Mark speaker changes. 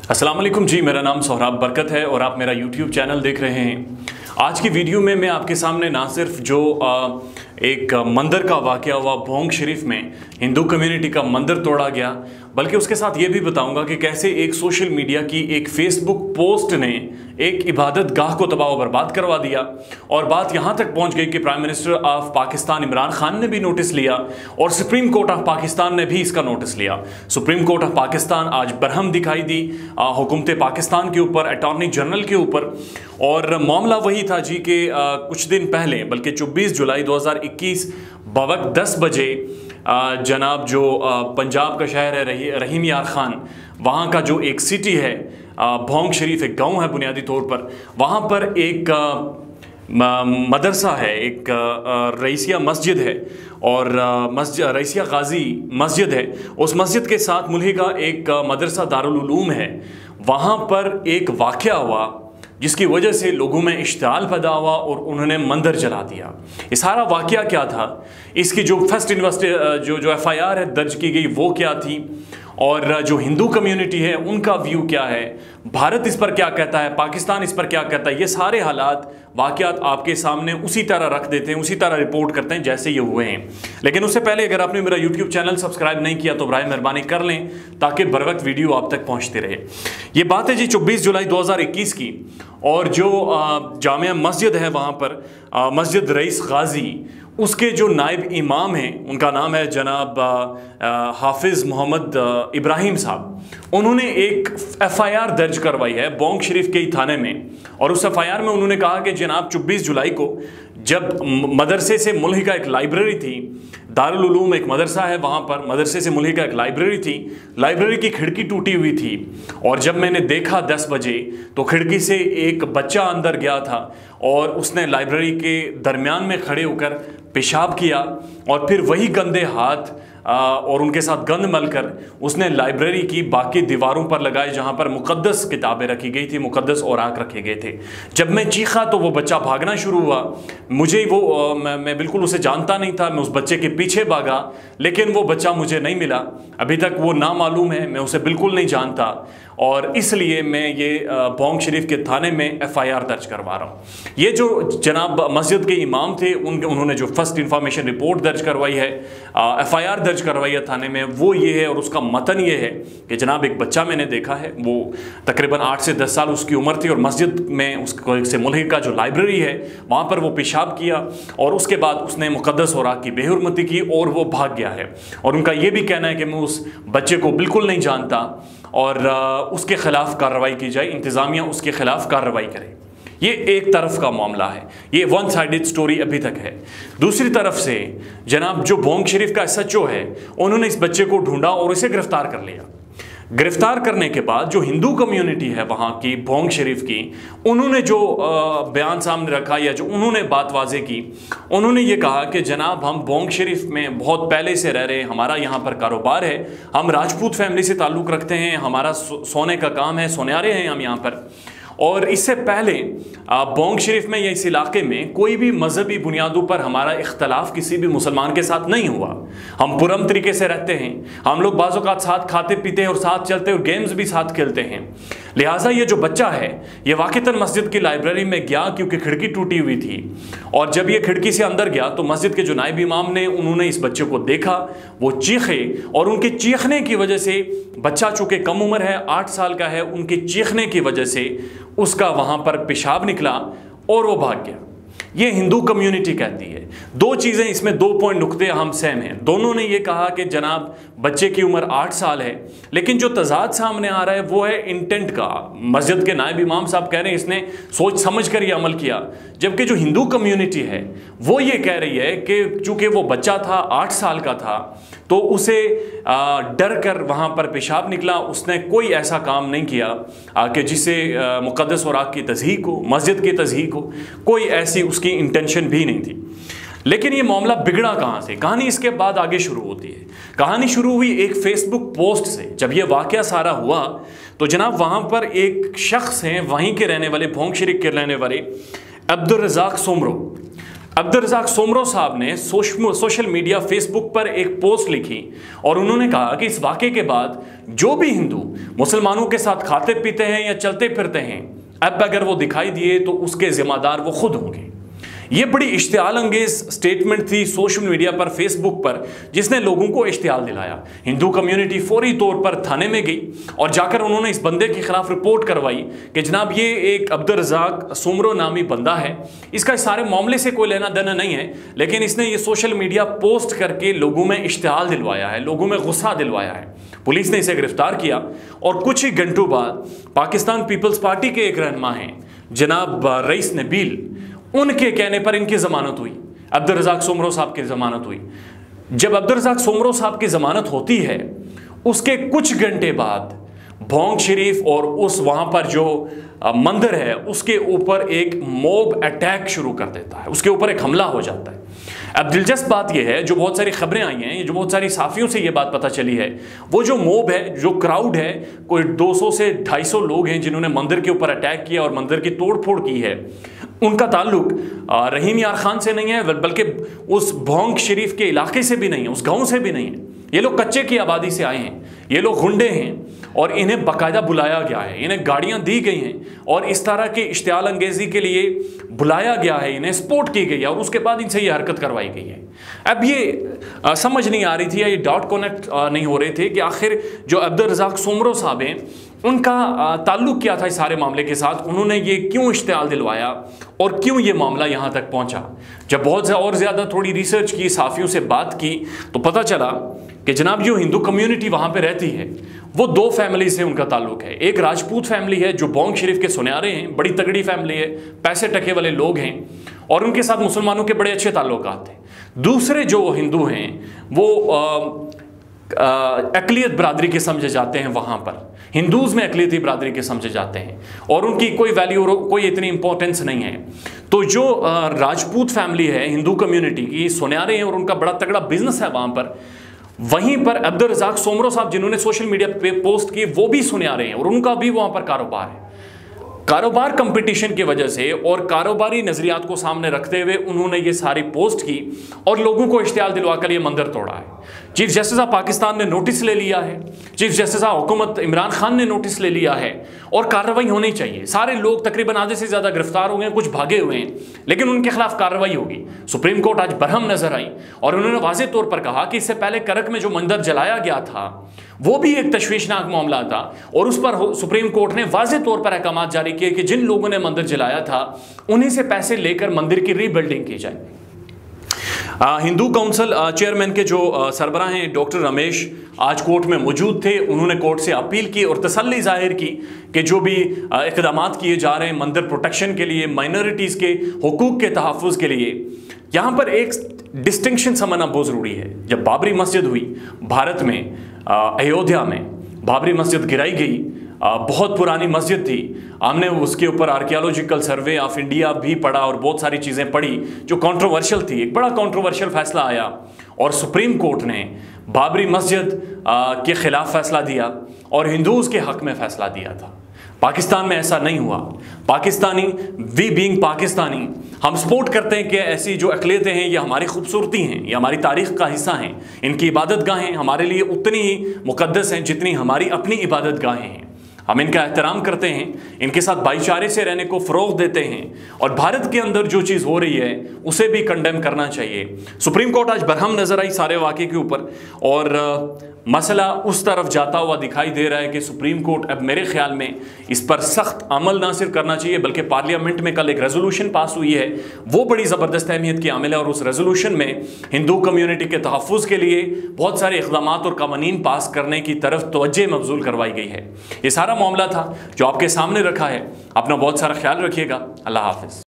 Speaker 1: अस्सलाम वालेकुम जी, मेरा नाम सोहराब बरकत है और आप मेरा यूट्यूब चैनल देख रहे हैं। आज की वीडियो में मैं आपके सामने ना सिर्फ जो एक मंदिर का वाक़या हुआ भोंग शरीफ में, हिंदू कम्युनिटी का मंदिर तोड़ा गया, बल्कि उसके साथ ये भी बताऊंगा कि कैसे एक सोशल मीडिया की एक फेसबुक पोस्ट ने एक इबादत गाह को तबाह व बर्बाद करवा दिया। और बात यहाँ तक पहुँच गई कि prime minister of Pakistan Imran Khan ने भी नोटिस लिया और सुप्रीम कोर्ट ऑफ पाकिस्तान ने भी इसका नोटिस लिया। सुप्रीम कोर्ट ऑफ पाकिस्तान आज बरहम दिखाई दी हुकूमत पाकिस्तान के ऊपर, अटॉर्नी जनरल के ऊपर। और मामला वही था जी कि कुछ दिन पहले, बल्कि 24 जुलाई 2021 बवक्त 10 बजे जनाब जो पंजाब का शहर है रहीम यार खान, वहाँ का जो एक सिटी है भोंग शरीफ, एक गांव है बुनियादी तौर पर, वहाँ पर एक मदरसा है, एक रईसिया मस्जिद है और रईसिया गाजी मस्जिद है। उस मस्जिद के साथ मुल्हिका एक मदरसा दारुल उलूम है। वहाँ पर एक वाक़या हुआ जिसकी वजह से लोगों में इश्तिआल पैदा हुआ और उन्होंने मंदिर जला दिया। ये सारा वाक़या क्या था, इसकी जो फर्स्ट जो FIR है दर्ज की गई वो क्या थी, और जो हिंदू कम्युनिटी है उनका व्यू क्या है, भारत इस पर क्या कहता है, पाकिस्तान इस पर क्या कहता है, ये सारे हालात वाक़यात आपके सामने उसी तरह रख देते हैं, उसी तरह रिपोर्ट करते हैं जैसे ये हुए हैं। लेकिन उससे पहले अगर आपने मेरा यूट्यूब चैनल सब्सक्राइब नहीं किया तो बराए मेहरबानी कर लें ताकि बर वक्त वीडियो आप तक पहुँचती रहे। ये बात है जी 24 जुलाई 2021 की, और जो जामिया मस्जिद है वहाँ पर मस्जिद रईस गाजी, उसके जो नायब इमाम हैं उनका नाम है जनाब हाफिज़ मोहम्मद इब्राहिम साहब। उन्होंने एक FIR दर्ज करवाई है भोंग शरीफ के थाने में, और उस FIR में उन्होंने कहा कि जनाब 24 जुलाई को जब मदरसे से मुल्हिका एक लाइब्रेरी थी, दारुल उलूम एक मदरसा है वहाँ पर, मदरसे से मुल्हिका एक लाइब्रेरी थी, लाइब्रेरी की खिड़की टूटी हुई थी, और जब मैंने देखा 10 बजे तो खिड़की से एक बच्चा अंदर गया था और उसने लाइब्रेरी के दरमियान में खड़े होकर पेशाब किया, और फिर वही गंदे हाथ और उनके साथ गंद मलकर उसने लाइब्रेरी की बाकी दीवारों पर लगाए जहाँ पर मुक़द्दस किताबें रखी गई थी, मुक़द्दस औराक रखे गए थे। जब मैं चीखा तो वो बच्चा भागना शुरू हुआ। मुझे वो मैं बिल्कुल उसे जानता नहीं था, मैं उस बच्चे के पीछे भागा, लेकिन वो बच्चा मुझे नहीं मिला। अभी तक वो नामालूम है, मैं उसे बिल्कुल नहीं जानता, और इसलिए मैं ये भोंग शरीफ के थाने में FIR दर्ज करवा रहा हूँ। ये जो जनाब मस्जिद के इमाम थे उन्होंने जो फर्स्ट इंफॉर्मेशन रिपोर्ट दर्ज करवाई है, FIR दर्ज करवाई है थाने में, वो ये है, और उसका मतन ये है कि जनाब एक बच्चा मैंने देखा है, वो तकरीबन 8 से 10 साल उसकी उम्र थी, और मस्जिद में उसको से मुल्हिका जो लाइब्रेरी है वहाँ पर वो पेशाब किया, और उसके बाद उसने मुक़द्दस औराक की बेहुरमती की और वो भाग गया है। और उनका ये भी कहना है कि मैं उस बच्चे को बिल्कुल नहीं जानता और उसके ख़िलाफ़ कार्रवाई की जाए, इंतज़ामिया उसके ख़िलाफ़ कार्रवाई करे। ये एक तरफ का मामला है, ये वन साइडेड स्टोरी अभी तक है। दूसरी तरफ से जनाब जो भोंग शरीफ का SHO है, उन्होंने इस बच्चे को ढूंढा और इसे गिरफ़्तार कर लिया। गिरफ्तार करने के बाद जो हिंदू कम्युनिटी है वहाँ की भोंग शरीफ की, उन्होंने जो बयान सामने रखा या जो उन्होंने बात वाज़े की, उन्होंने ये कहा कि जनाब हम भोंग शरीफ में बहुत पहले से रह रहे हैं, हमारा यहाँ पर कारोबार है, हम राजपूत फैमिली से ताल्लुक़ रखते हैं, हमारा सोने का काम है, सोनारे हैं हम यहाँ पर। और इससे पहले भोंग शरीफ में या इस इलाके में कोई भी मजहबी बुनियादों पर हमारा इख्तलाफ किसी भी मुसलमान के साथ नहीं हुआ। हम पुरम तरीके से रहते हैं, हम लोग बाज़ औक़ात साथ खाते पीते हैं और साथ चलते हैं और गेम्स भी साथ खेलते हैं। लिहाजा ये जो बच्चा है ये वाक़ितन मस्जिद की लाइब्रेरी में गया क्योंकि खिड़की टूटी हुई थी, और जब ये खिड़की से अंदर गया तो मस्जिद के जो नायब इमाम ने उन्होंने इस बच्चे को देखा, वो चीखे, और उनके चीखने की वजह से बच्चा चूँकि कम उम्र है, 8 साल का है, उनके चीखने की वजह से उसका वहाँ पर पेशाब निकला और वो भाग गया। ये हिंदू कम्युनिटी कहती है। दो चीज़ें इसमें, 2 पॉइंट नुक्ते हम सेम हैं। दोनों ने ये कहा कि जनाब बच्चे की उम्र 8 साल है, लेकिन जो तजाद सामने आ रहा है वो है इंटेंट का। मस्जिद के नायब इमाम साहब कह रहे हैं इसने सोच समझ कर ये अमल किया, जबकि जो हिंदू कम्युनिटी है वो ये कह रही है कि चूँकि वो बच्चा था, 8 साल का था, तो उसे डर कर वहाँ पर पेशाब निकला, उसने कोई ऐसा काम नहीं किया कि जिससे मुक़द्दस औराक की तज़हीक हो, मस्जिद की तज़हीक हो, कोई ऐसी उसकी इंटेंशन भी नहीं थी। लेकिन ये मामला बिगड़ा कहाँ से? कहानी इसके बाद आगे शुरू होती है। कहानी शुरू हुई एक फेसबुक पोस्ट से। जब ये वाक़या सारा हुआ तो जनाब वहाँ पर एक शख्स हैं, वहीं के रहने वाले, भोंग शरीफ के रहने वाले अब्दुल रज़ाक सोमरो। अब्दुल रज़ाक सोमरो साहब ने सोशल मीडिया फेसबुक पर एक पोस्ट लिखी और उन्होंने कहा कि इस वाक़े के बाद जो भी हिंदू मुसलमानों के साथ खाते पीते हैं या चलते फिरते हैं, अब अगर वो दिखाई दिए तो उसके जिम्मेदार वो खुद होंगे। ये बड़ी इश्तियाल अंगेज स्टेटमेंट थी सोशल मीडिया पर, फेसबुक पर, जिसने लोगों को इश्तियाल दिलाया। हिंदू कम्युनिटी फौरी तौर पर थाने में गई और जाकर उन्होंने इस बंदे के खिलाफ रिपोर्ट करवाई कि जनाब ये एक अब्दुल रज़ाक सोमरो नामी बंदा है, इसका इस सारे मामले से कोई लेना देना नहीं है, लेकिन इसने ये सोशल मीडिया पोस्ट करके लोगों में इश्तियाल दिलवाया है, लोगों में गुस्सा दिलवाया है। पुलिस ने इसे गिरफ्तार किया और कुछ ही घंटों बाद पाकिस्तान पीपल्स पार्टी के एक रहनुमा हैं जनाब रईस नबील, उनके कहने पर इनकी जमानत हुई। अब्दुल रज़ाक सोमरो साहब की जमानत हुई। जब अब्दुल रज़ाक सोमरो साहब की जमानत होती है, उसके कुछ घंटे बाद भोंग शरीफ और उस वहाँ पर जो मंदिर है उसके ऊपर एक मॉब अटैक शुरू कर देता है, उसके ऊपर एक हमला हो जाता है। अब दिलचस्प बात यह है, जो बहुत सारी खबरें आई हैं, जो बहुत सारी साफियों से ये बात पता चली है, वो जो मॉब है, जो क्राउड है, कोई 200 से 250 लोग हैं जिन्होंने मंदिर के ऊपर अटैक किया और मंदिर की तोड़फोड़ की है, उनका ताल्लुक रहीम यार खान से नहीं है, बल्कि उस भोंग शरीफ के इलाके से भी नहीं है, उस गांव से भी नहीं है। ये लोग कच्चे की आबादी से आए हैं, ये लोग गुंडे हैं और इन्हें बाकायदा बुलाया गया है, इन्हें गाड़ियां दी गई हैं और इस तरह के इश्तियाल अंगेजी के लिए बुलाया गया है, इन्हें सपोर्ट की गई है और उसके बाद इनसे ये हरकत करवाई गई है। अब ये समझ नहीं आ रही थी या ये डॉट कनेक्ट नहीं हो रहे थे कि आखिर जो अब्दुल रज़ाक सोमरो साहब हैं उनका ताल्लुक क्या था इस सारे मामले के साथ, उन्होंने ये क्यों इश्तियाल दिलवाया और क्यों ये मामला यहाँ तक पहुँचा। जब बहुत और ज़्यादा थोड़ी रिसर्च की, साफ़ियों से बात की, तो पता चला कि जनाब जो हिंदू कम्युनिटी वहाँ पे रहती है वो 2 फैमिली से उनका ताल्लुक है। एक राजपूत फैमिली है जो भोंग शरीफ के सुन्यारे हैं, बड़ी तगड़ी फैमिली है, पैसे टके वाले लोग हैं और उनके साथ मुसलमानों के बड़े अच्छे ताल्लुकात हैं। दूसरे जो हिंदू हैं वो अक़लियत बरादरी के समझे जाते हैं, वहाँ पर हिंदूज़ में अक़लियती बरादरी के समझे जाते हैं और उनकी कोई वैल्यू, कोई इतनी इंपॉर्टेंस नहीं है। तो जो राजपूत फैमिली है हिंदू कम्युनिटी की, सुन्यारे हैं और उनका बड़ा तगड़ा बिजनेस है वहाँ पर, वहीं पर अब्दुल रज़ाक सोमरो साहब जिन्होंने सोशल मीडिया पे पोस्ट की वो भी सुन्यारे हैं और उनका भी वहाँ पर कारोबार है। कारोबार कंपटीशन की वजह से और कारोबारी नज़रियात को सामने रखते हुए उन्होंने ये सारी पोस्ट की और लोगों को इश्तियाल दिलवाकर ये मंदिर तोड़ा है। चीफ जस्टिस ऑफ पाकिस्तान ने नोटिस ले लिया है, चीफ जस्टिस ऑफ हुकूमत इमरान खान ने नोटिस ले लिया है और कार्रवाई होनी चाहिए। सारे लोग तकरीबन आधे से ज़्यादा गिरफ्तार हो गए, कुछ भागे हुए हैं, लेकिन उनके खिलाफ कार्रवाई होगी। सुप्रीम कोर्ट आज बरहम नजर आई और उन्होंने वाज़ेह तौर पर कहा कि इससे पहले करक में जो मंदिर जलाया गया था वो भी एक तशवीशनाक मामला था और उस पर सुप्रीम कोर्ट ने वाज़ेह तौर पर अहकाम जारी किए कि जिन लोगों ने मंदिर जलाया था उन्हीं से पैसे लेकर मंदिर की रीबिल्डिंग की जाए। हिंदू काउंसिल चेयरमैन के जो सरबराह हैं डॉक्टर रमेश आज कोर्ट में मौजूद थे। उन्होंने कोर्ट से अपील की और तसल्ली जाहिर की कि जो भी इक़दामात किए जा रहे हैं मंदिर प्रोटेक्शन के लिए, माइनॉरिटीज़ के हुकूक के तहफ़्फ़ुज़ के लिए, यहाँ पर एक डिस्टिंक्शन समझना बहुत ज़रूरी है। जब बाबरी मस्जिद हुई भारत में, अयोध्या में बाबरी मस्जिद गिराई गई, बहुत पुरानी मस्जिद थी, हमने उसके ऊपर आर्कियोलॉजिकल सर्वे ऑफ इंडिया भी पढ़ा और बहुत सारी चीज़ें पढ़ी जो कंट्रोवर्शियल थी। एक बड़ा कंट्रोवर्शियल फैसला आया और सुप्रीम कोर्ट ने बाबरी मस्जिद के ख़िलाफ़ फ़ैसला दिया और हिंदूज़ के हक़ में फ़ैसला दिया था। पाकिस्तान में ऐसा नहीं हुआ। पाकिस्तानी, वी बीइंग पाकिस्तानी, हम सपोर्ट करते हैं कि ऐसी जो अक़लियतें हैं ये हमारी खूबसूरती हैं, ये हमारी तारीख़ का हिस्सा हैं, इनकी इबादत गाहें हमारे लिए उतनी ही मुक़द्दस हैं जितनी हमारी अपनी इबादत गाहें हैं। हम इनका एहतराम करते हैं, इनके साथ भाईचारे से रहने को फ़रोग़ देते हैं और भारत के अंदर जो चीज़ हो रही है उसे भी कंडेम करना चाहिए। सुप्रीम कोर्ट आज बरहम नज़र आई सारे वाक़े के ऊपर और मसला उस तरफ जाता हुआ दिखाई दे रहा है कि सुप्रीम कोर्ट अब मेरे ख्याल में इस पर सख्त अमल ना सिर्फ करना चाहिए बल्कि पार्लियामेंट में कल एक रेजोल्यूशन पास हुई है, वो बड़ी ज़बरदस्त अहमियत की आमिल है और उस रेजोल्यूशन में हिंदू कम्युनिटी के तहफ़्फ़ुज़ के लिए बहुत सारे इक़दामात और क़वानीन पास करने की तरफ तवज्जो मबज़ूल करवाई गई है। ये सारा मामला था जो आपके सामने रखा है। अपना बहुत सारा ख्याल रखिएगा। अल्लाह हाफ़िज़।